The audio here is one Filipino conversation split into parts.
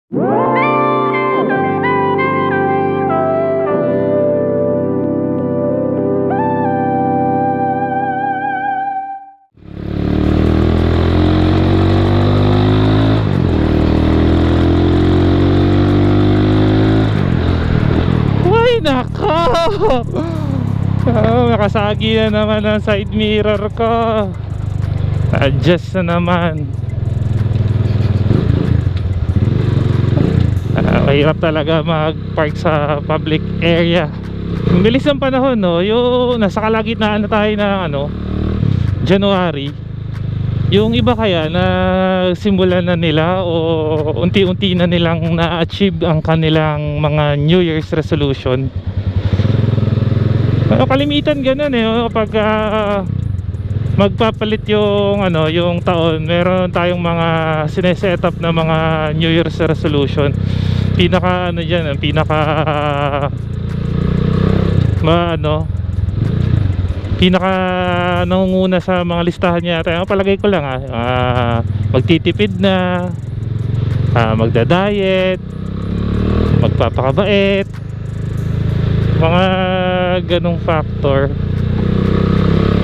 Ay nako. Nakasagi na naman ang side mirror ko. Adjust na naman. Mahirap talaga mag-park sa public area. Ang bilis ng panahon, no? Yung nasa kalagitnaan na tayo ng January. Yung iba kaya na simulan na nila o unti-unti na nilang na-achieve ang kanilang mga New Year's resolution. Kalimitan ganun kapag magpapalit yung yung taon, meron tayong mga sineset up na mga New Year's resolution. Pinaka diyan, pinaka pinaka nangunguna sa mga listahan niya tayo. Palagay ko lang magtitipid na, magda-diet, magpapakabait, mga ganong factor.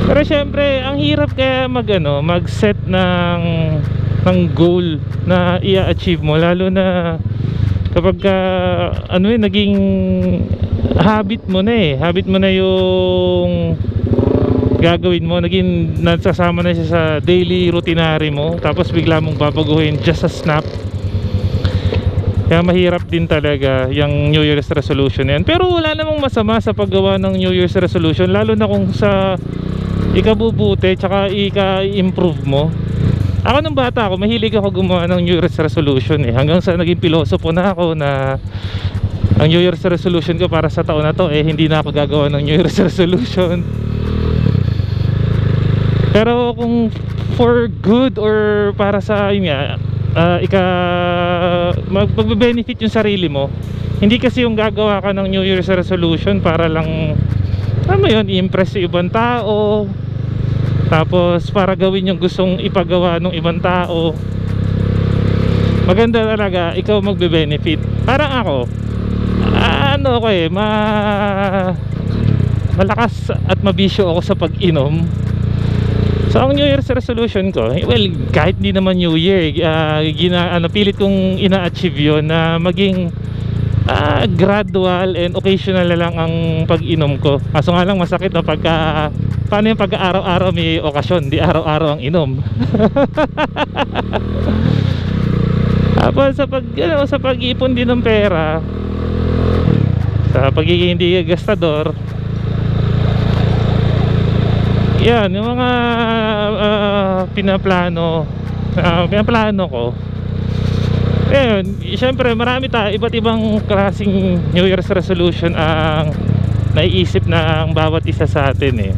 Pero syempre ang hirap kaya mag-set ng goal na i-achieve mo, lalo na kapag naging habit mo na yung gagawin mo, naging nasasama na siya sa daily routinary mo, tapos bigla mong babaguhin just a snap. Kaya mahirap din talaga yung New Year's resolution yan. Pero wala namang masama sa paggawa ng New Year's resolution, lalo na kung sa ikabubuti tsaka ika-improve mo. Ako nung bata ako, mahilig ako gumawa ng New Year's resolution hanggang sa naging pilosopo na ako na ang New Year's resolution ko para sa taon na to hindi na ako gagawa ng New Year's resolution. Pero kung for good or para sa magbe-benefit yung sarili mo, hindi kasi yung gagawa ka ng New Year's resolution para lang i-impress yung ibang tao, tapos para gawin yung gustong ipagawa ng ibang tao. Maganda talaga ikaw magbe-benefit. Parang ako malakas at mabisyo ako sa pag-inom. So ang New Year's resolution ko, kahit hindi naman New Year, pilit kong ina-achieve yun na maging gradual and occasional na lang ang pag-inom ko. Kaso nga lang masakit na paano yung pag-araw-araw may okasyon, di araw-araw ang inom. Tapos sa pag-ipon din ng pera, sa pagiging hindi gastador, yan yung mga pinaplano ko. Ayun, syempre marami iba't ibang klaseng New Year's resolution ang naiisip ng bawat isa sa atin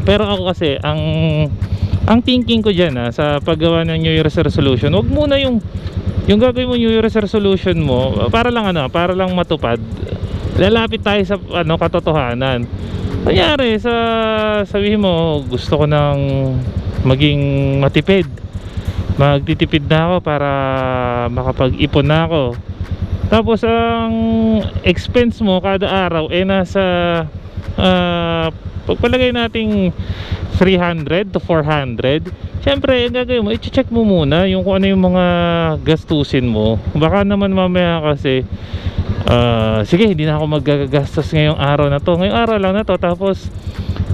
Pero ako kasi ang thinking ko dyan sa paggawa ng New Year's resolution, wag muna yung gagawin mo New Year's resolution mo para lang matupad. Lalapit tayo sa katotohanan. Kunyari sabihin mo, gusto ko nang maging matipid, magtitipid na ako para makapag-ipon na ako. Tapos ang expense mo kada araw nasa pagpalagay nating 300 to 400. Siyempre ang gagawin mo, i-check mo muna yung kung ano yung mga gastusin mo. Baka naman mamaya kasi sige, hindi na ako magagastos ngayong araw na to, ngayong araw lang na to, tapos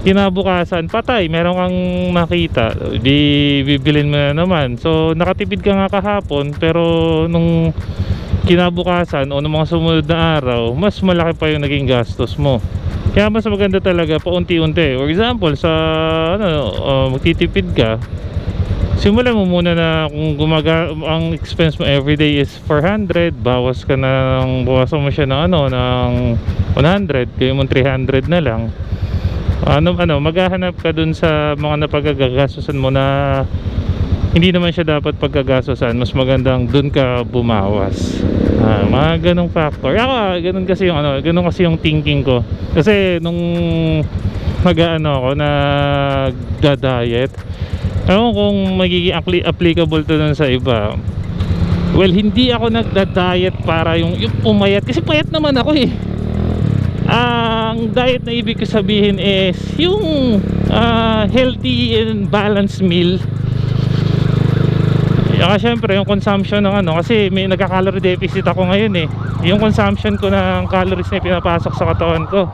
kinabukasan patay, meron kang makita, di bibilin mo na naman. So nakatipid ka nga kahapon, pero nung kinabukasan o nung mga sumunod na araw, mas malaki pa yung naging gastos mo. Kaya mas maganda talaga paunti-unti. For example, sa magtitipid ka, simulan mo muna na kung ang expense mo everyday is 400, bawas mo siya ng ng 100, kayo mo 300 na lang. Maghahanap ka dun sa mga napagagagastusan mo na hindi naman siya dapat pagkagastusan. Mas magandang dun ka bumawas. Mga ganong factor. Ako, ganun kasi yung thinking ko. Kasi nung ako nagda-diet, ewan kung magiging applicable to dun sa iba. Well, hindi ako nagda-diet para yung pumayat, kasi payat naman ako eh. Ang diet na ibig ko sabihin is yung healthy and balanced meal. Syempre yung consumption ng ano, kasi may nagka-calorie deficit ako ngayon eh. Yung consumption ko ng calories na pinapasok sa katawan ko,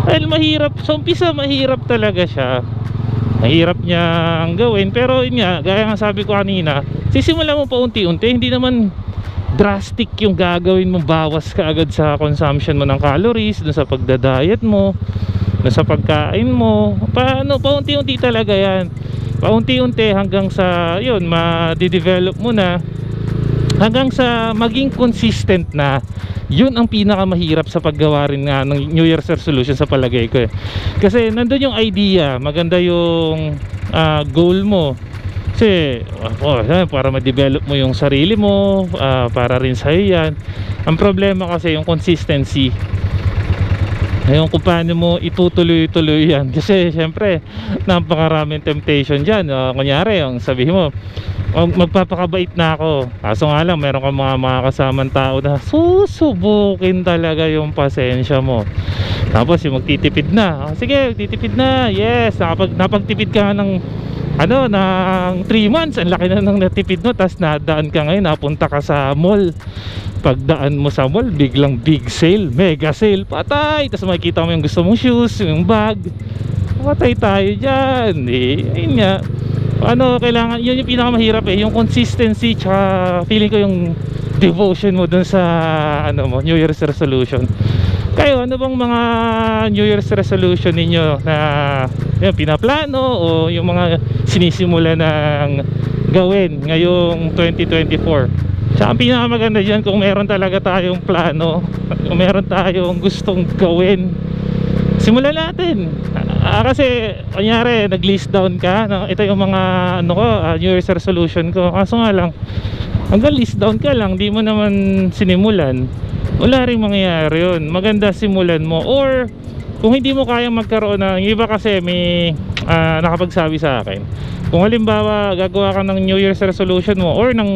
dahil mahirap, sa umpisa mahirap talaga siya. Mahirap niyang gawin, pero yun nga, gaya nga sabi ko kanina, sisimula mo pa unti-unti. Hindi naman drastic yung gagawin mo, bawas ka agad sa consumption mo ng calories, dun sa pagda-diet mo, dun sa pagkain mo. Paunti-unti talaga yan. Paunti-unti hanggang sa yun, ma-develop mo na, hanggang sa maging consistent na. Yun ang pinakamahirap sa paggawa rin nga ng New Year's resolution sa palagay ko eh. Kasi nandun yung idea, maganda yung goal mo. Kasi para ma-develop mo yung sarili mo, para rin sa'yo yan. Ang problema kasi yung consistency, yung kung paano mo itutuloy-tuloy yan. Kasi syempre napakaraming temptation dyan. Kunyari yung sabihin mo, magpapakabait na ako, kaso nga lang meron kang mga kasamang tao na susubukin talaga yung pasensya mo. Tapos yung magtitipid na, sige magtitipid na, yes, napagtipid ka ng ng 3 months, ang laki na ng natipid mo. Tapos nadaan ka ngayon, napunta ka sa mall. Pagdaan mo sa mall, biglang big sale, mega sale, patay. Tapos makikita mo yung gusto mong shoes, yung bag, patay tayo dyan eh. Ayun nga, kailangan, yun yung pinakamahirap eh, yung consistency, tsaka feeling ko yung devotion mo dun sa New Year's resolution. Kayo, ano bang mga New Year's resolution ninyo na yun, pinaplano o yung mga sinisimula ng gawin ngayong 2024? Tsaka ang pinakamaganda dyan, kung meron talaga tayong plano, kung meron tayong gustong gawin, simulan natin. Kasi kunyari nag-list down ka, ito yung mga New Year's resolution ko, kaso nga lang hanggang list down ka lang, di mo naman sinimulan, wala rin mangyayari yun. Maganda simulan mo, or kung hindi mo kayang magkaroon ng iba, kasi may nakapagsabi sa akin, kung halimbawa gagawa ka ng New Year's resolution mo or ng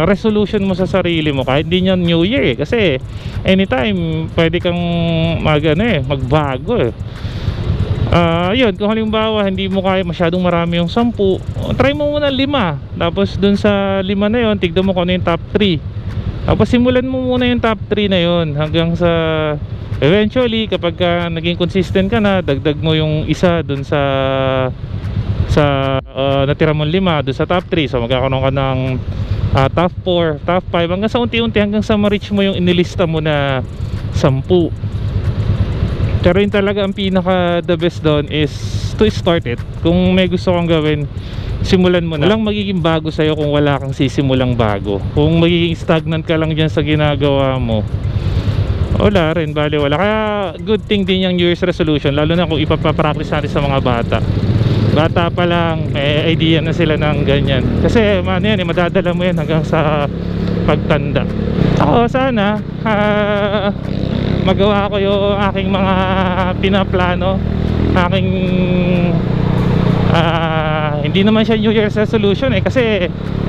resolution mo sa sarili mo, kahit hindi nyo New Year kasi anytime pwede kang magbago eh. Yun, kung halimbawa hindi mo kaya masyadong marami yung 10, try mo muna 5, tapos dun sa 5 na yun, tignan mo kung ano yung top 3, tapos simulan mo muna yung top 3 na yun, hanggang sa eventually kapag naging consistent ka na, dagdag mo yung isa dun sa natira mong 5 dun sa top 3, so magkakaroon ka ng top 4, top 5, hanggang sa unti-unti, hanggang sa ma-reach mo yung inilista mo na 10. Pero yun talaga ang pinaka the best doon is to start it. Kung may gusto kang gawin, simulan mo na. Walang magiging bago sa'yo kung wala kang sisimulang bago. Kung magiging stagnant ka lang dyan sa ginagawa mo, wala rin, wala. Kaya good thing din yung New Year's resolution, lalo na kung ipapapractice natin sa mga bata pa lang, may idea na sila ng ganyan. Kasi madadala mo yan hanggang sa pagtanda. Ako sana magawa ko yung aking mga pinaplano, aking hindi naman siya New Year's resolution eh, kasi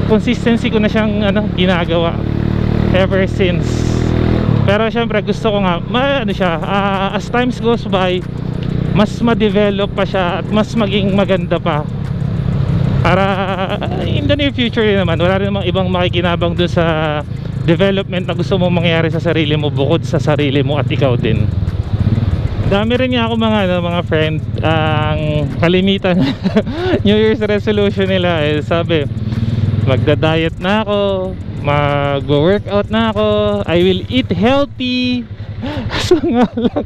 consistency ko na siyang ginagawa ever since. Pero syempre gusto ko nga as times goes by, mas ma-develop pa siya at mas maging maganda pa, para in the near future naman wala rin namang ibang makikinabang dun sa development na gusto mong mangyari sa sarili mo, bukod sa sarili mo at ikaw din. Dami rin nga ako mga friend, ang kalimitan New Year's resolution nila eh, sabi, magda-diet na ako, mag-workout na ako, I will eat healthy. So nga lang,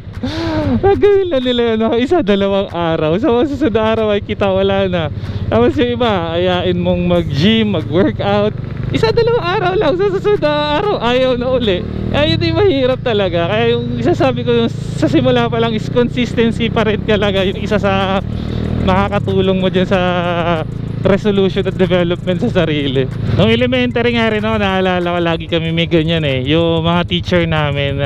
nagawin na nila 1-2 araw, sa susunod na araw ay kita wala na. Tapos yung iba, ayain mong mag-gym, mag-workout, 1-2 araw lang, sa susunod na araw ayaw na uli. Kaya yun yung mahirap talaga. Kaya yung isasabi ko sa simula pa lang is consistency pa rin talaga yung isa sa makakatulong mo dyan sa resolution at development sa sarili. Nung elementary nga rin naalala ko, lagi kami may ganyan eh. Yung mga teacher namin,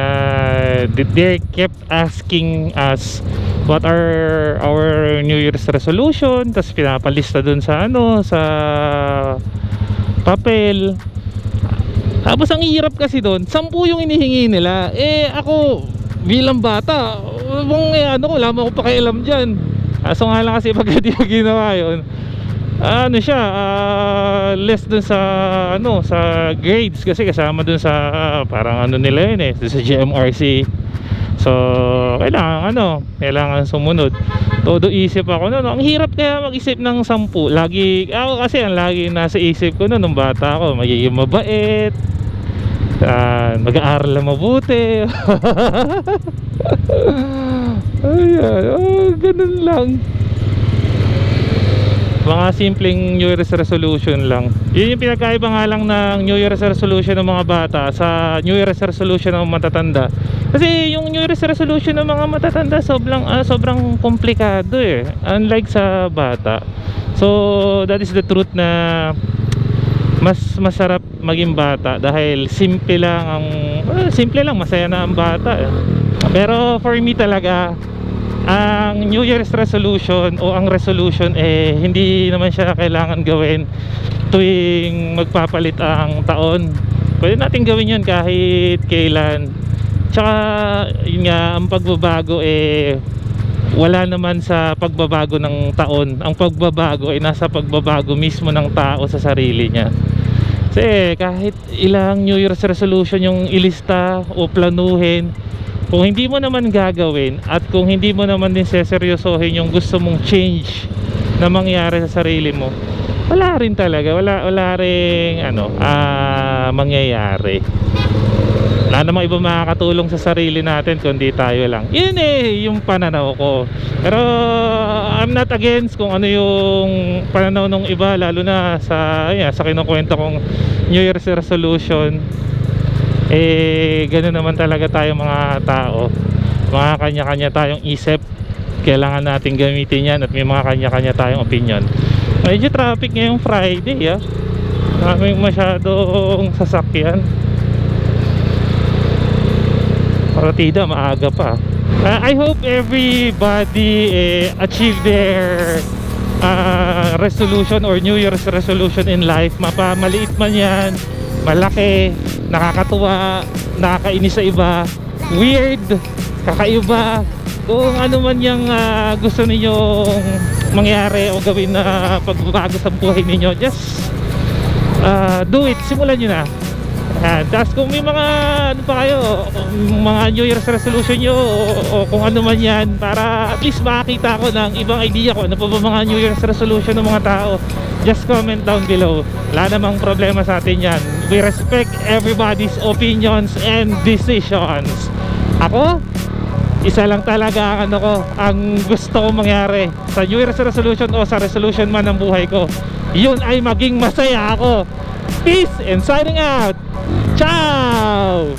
they kept asking us what are our New Year's resolution, tapos pinapalista dun sa sa papel. Tapos ang hirap kasi doon, 10 yung inihingi nila. Eh ako bilang bata, ano ko, wala mo ako pakialam dyan. So nga lang kasi pag di ko ginawa yun, ano siya, less dun sa ano, sa grades, kasi kasama dun sa parang ano nila yun sa GMRC. So kailangan sumunod. Todo isip ako noon. Ang hirap kaya mag-isip ng 10. Lagi ako kasi ang lagi nasa isip ko noon nung bata ako, magiging mabait, mag-aaral na mabuti. Ayan, ganun lang. Mga simpleng New Year's resolution lang. Yun yung pinagkaiba nga lang ng New Year's resolution ng mga bata sa New Year's resolution ng matatanda. Kasi yung New Year's resolution ng mga matatanda sobrang komplikado unlike sa bata. So that is the truth na mas masarap maging bata dahil simple lang, masaya na ang bata. Pero for me talaga, ang New Year's resolution o ang resolution hindi naman siya kailangan gawin tuwing magpapalit ang taon. Pwede natin gawin yun kahit kailan. Tsaka yun nga, ang pagbabago wala naman sa pagbabago ng taon. Ang pagbabago ay nasa pagbabago mismo ng tao sa sarili niya. Kasi kahit ilang New Year's resolution yung ilista o planuhin, kung hindi mo naman gagawin at kung hindi mo naman din seseryosohin yung gusto mong change na mangyari sa sarili mo, wala rin talaga, wala rin mangyayari. Wala namang iba makakatulong sa sarili natin kundi tayo lang. Yun yung pananaw ko. Pero I'm not against kung ano yung pananaw ng iba, lalo na sa kinukwento kong New Year's resolution. Ganoon naman talaga tayo mga tao. Mga kanya-kanya tayong isip. Kailangan natin gamitin yan at may mga kanya-kanya tayong opinion. Medyo traffic ngayong Friday maraming masyadong sasakyan. Partida maaga pa. I hope everybody achieve their resolution or New Year's resolution in life. Maliit man yan, malaki, nakakatuwa, nakakainis sa iba, weird, kakaiba, kung ano man yung gusto ninyong mangyari o gawin na pagbabago sa buhay ninyo, just do it, simulan nyo na. Tapos kung may mga mga New Year's resolution nyo o kung ano man yan, para at least makakita ko ng ibang idea ko ano pa ba mga New Year's resolution ng mga tao, just comment down below. Wala namang problema sa atin yan. We respect everybody's opinions and decisions. Ako, isa lang talaga ang gusto kong mangyari sa New Year's resolution o sa resolution man ng buhay ko, yun ay maging masaya ako. Peace and signing out. Ciao!